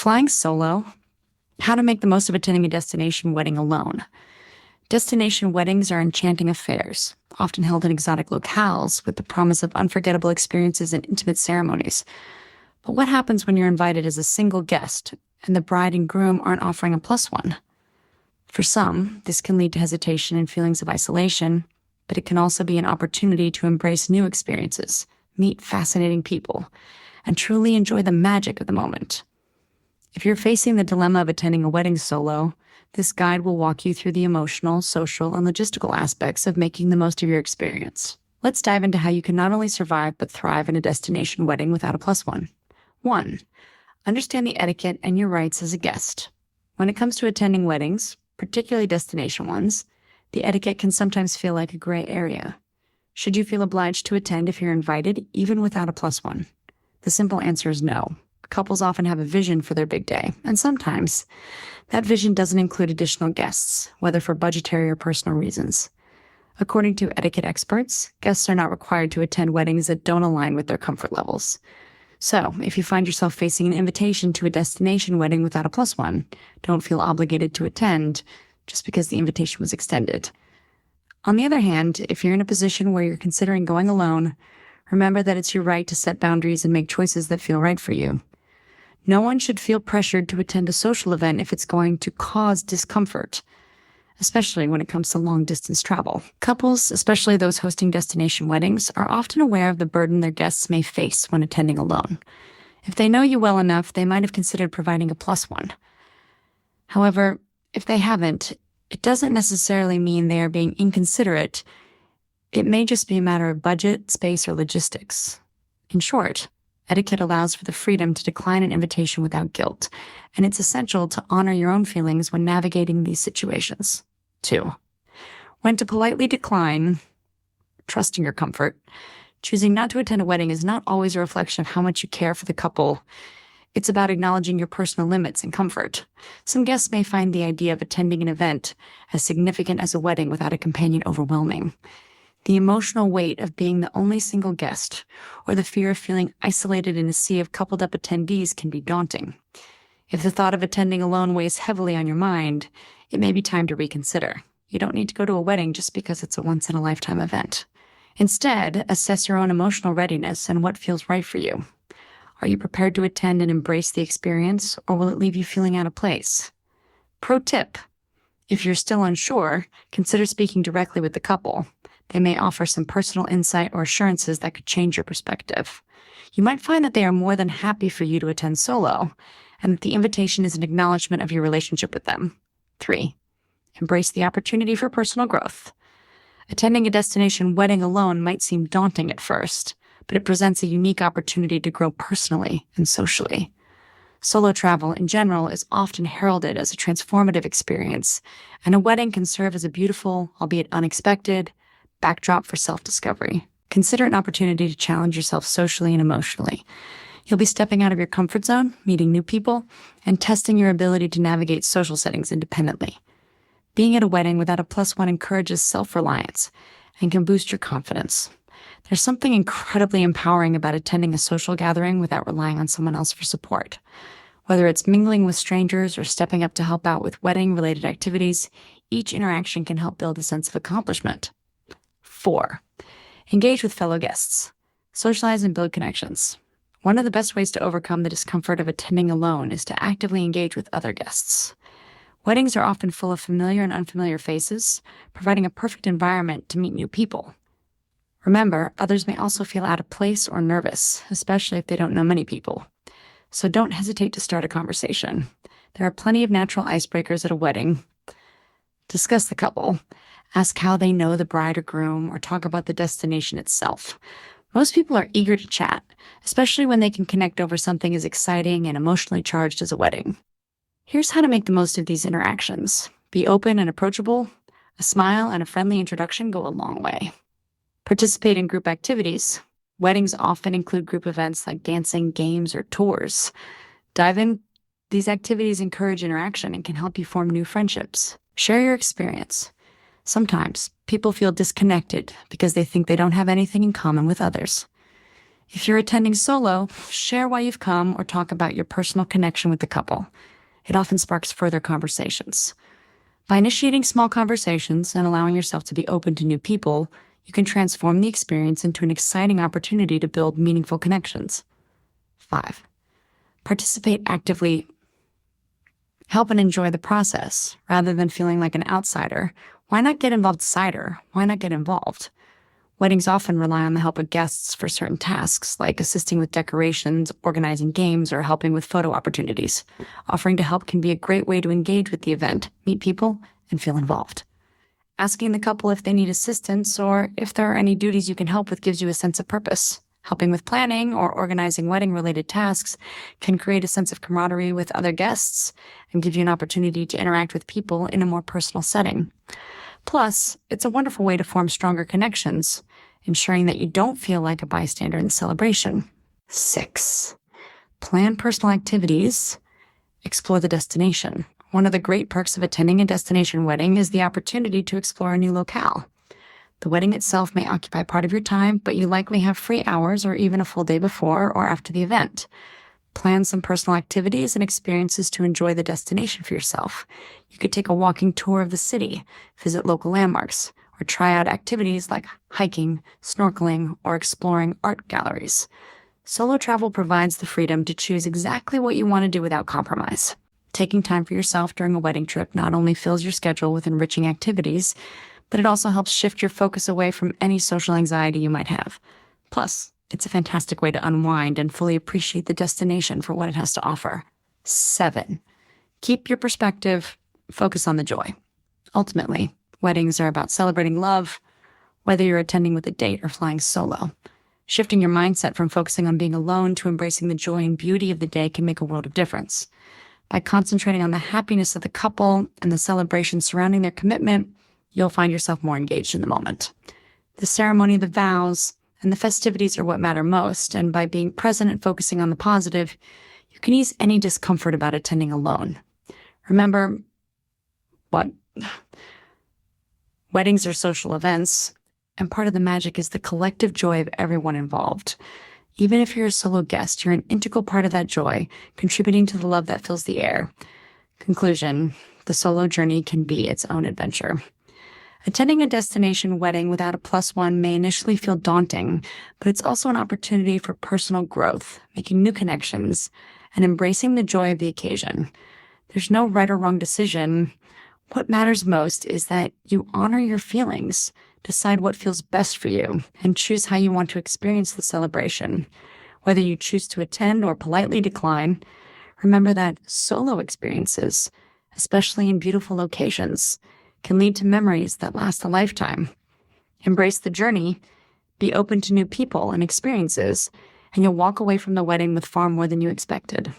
Flying solo, how to make the most of attending a destination wedding alone. Destination weddings are enchanting affairs, often held in exotic locales with the promise of unforgettable experiences and intimate ceremonies. But what happens when you're invited as a single guest and the bride and groom aren't offering a plus one? For some, this can lead to hesitation and feelings of isolation, but it can also be an opportunity to embrace new experiences, meet fascinating people, and truly enjoy the magic of the moment. If you're facing the dilemma of attending a wedding solo, this guide will walk you through the emotional, social, and logistical aspects of making the most of your experience. Let's dive into how you can not only survive but thrive in a destination wedding without a plus one. 1. Understand the etiquette and your rights as a guest. When it comes to attending weddings, particularly destination ones, the etiquette can sometimes feel like a gray area. Should you feel obliged to attend if you're invited, even without a plus one? The simple answer is no. Couples often have a vision for their big day, and sometimes that vision doesn't include additional guests, whether for budgetary or personal reasons. According to etiquette experts, guests are not required to attend weddings that don't align with their comfort levels. So, if you find yourself facing an invitation to a destination wedding without a plus one, don't feel obligated to attend just because the invitation was extended. On the other hand, if you're in a position where you're considering going alone, remember that it's your right to set boundaries and make choices that feel right for you. No one should feel pressured to attend a social event if it's going to cause discomfort, especially when it comes to long-distance travel. Couples, especially those hosting destination weddings, are often aware of the burden their guests may face when attending alone. If they know you well enough, they might have considered providing a plus one. However, if they haven't, it doesn't necessarily mean they are being inconsiderate. It may just be a matter of budget, space, or logistics. In short, etiquette allows for the freedom to decline an invitation without guilt, and it's essential to honor your own feelings when navigating these situations. 2. When to politely decline, trusting your comfort. Choosing not to attend a wedding is not always a reflection of how much you care for the couple. It's about acknowledging your personal limits and comfort. Some guests may find the idea of attending an event as significant as a wedding without a companion overwhelming. The emotional weight of being the only single guest, or the fear of feeling isolated in a sea of coupled-up attendees can be daunting. If the thought of attending alone weighs heavily on your mind, it may be time to reconsider. You don't need to go to a wedding just because it's a once-in-a-lifetime event. Instead, assess your own emotional readiness and what feels right for you. Are you prepared to attend and embrace the experience, or will it leave you feeling out of place? Pro tip: if you're still unsure, consider speaking directly with the couple. They may offer some personal insight or assurances that could change your perspective. You might find that they are more than happy for you to attend solo, and that the invitation is an acknowledgement of your relationship with them. 3. Embrace the opportunity for personal growth. Attending a destination wedding alone might seem daunting at first, but it presents a unique opportunity to grow personally and socially. Solo travel in general is often heralded as a transformative experience, and a wedding can serve as a beautiful, albeit unexpected, backdrop for self-discovery. Consider an opportunity to challenge yourself socially and emotionally. You'll be stepping out of your comfort zone, meeting new people, and testing your ability to navigate social settings independently. Being at a wedding without a plus one encourages self-reliance and can boost your confidence. There's something incredibly empowering about attending a social gathering without relying on someone else for support. Whether it's mingling with strangers or stepping up to help out with wedding-related activities, each interaction can help build a sense of accomplishment. 4. Engage with fellow guests. Socialize and build connections. One of the best ways to overcome the discomfort of attending alone is to actively engage with other guests. Weddings are often full of familiar and unfamiliar faces, providing a perfect environment to meet new people. Remember, others may also feel out of place or nervous, especially if they don't know many people. So don't hesitate to start a conversation. There are plenty of natural icebreakers at a wedding. Discuss the couple. Ask how they know the bride or groom, or talk about the destination itself. Most people are eager to chat, especially when they can connect over something as exciting and emotionally charged as a wedding. Here's how to make the most of these interactions. Be open and approachable. A smile and a friendly introduction go a long way. Participate in group activities. Weddings often include group events like dancing, games, or tours. Dive in. These activities encourage interaction and can help you form new friendships. Share your experience. Sometimes people feel disconnected because they think they don't have anything in common with others. If you're attending solo, share why you've come or talk about your personal connection with the couple. It often sparks further conversations. By initiating small conversations and allowing yourself to be open to new people, you can transform the experience into an exciting opportunity to build meaningful connections. 5. Participate actively. Help and enjoy the process. Rather than feeling like an outsider, why not get involved-sider? Why not get involved? Weddings often rely on the help of guests for certain tasks, like assisting with decorations, organizing games, or helping with photo opportunities. Offering to help can be a great way to engage with the event, meet people, and feel involved. Asking the couple if they need assistance or if there are any duties you can help with gives you a sense of purpose. Helping with planning or organizing wedding-related tasks can create a sense of camaraderie with other guests and give you an opportunity to interact with people in a more personal setting. Plus, it's a wonderful way to form stronger connections, ensuring that you don't feel like a bystander in the celebration. 6. Plan personal activities. Explore the destination. One of the great perks of attending a destination wedding is the opportunity to explore a new locale. The wedding itself may occupy part of your time, but you likely have free hours or even a full day before or after the event. Plan some personal activities and experiences to enjoy the destination for yourself. You could take a walking tour of the city, visit local landmarks, or try out activities like hiking, snorkeling, or exploring art galleries. Solo travel provides the freedom to choose exactly what you want to do without compromise. Taking time for yourself during a wedding trip not only fills your schedule with enriching activities, but it also helps shift your focus away from any social anxiety you might have. Plus, it's a fantastic way to unwind and fully appreciate the destination for what it has to offer. 7. Keep your perspective, focus on the joy. Ultimately, weddings are about celebrating love, whether you're attending with a date or flying solo. Shifting your mindset from focusing on being alone to embracing the joy and beauty of the day can make a world of difference. By concentrating on the happiness of the couple and the celebration surrounding their commitment, you'll find yourself more engaged in the moment. The ceremony, the vows, and the festivities are what matter most, and by being present and focusing on the positive, you can ease any discomfort about attending alone. Remember, weddings are social events, and part of the magic is the collective joy of everyone involved. Even if you're a solo guest, you're an integral part of that joy, contributing to the love that fills the air. Conclusion: the solo journey can be its own adventure. Attending a destination wedding without a +1 may initially feel daunting, but it's also an opportunity for personal growth, making new connections, and embracing the joy of the occasion. There's no right or wrong decision. What matters most is that you honor your feelings, decide what feels best for you, and choose how you want to experience the celebration. Whether you choose to attend or politely decline, remember that solo experiences, especially in beautiful locations, can lead to memories that last a lifetime. Embrace the journey, be open to new people and experiences, and you'll walk away from the wedding with far more than you expected.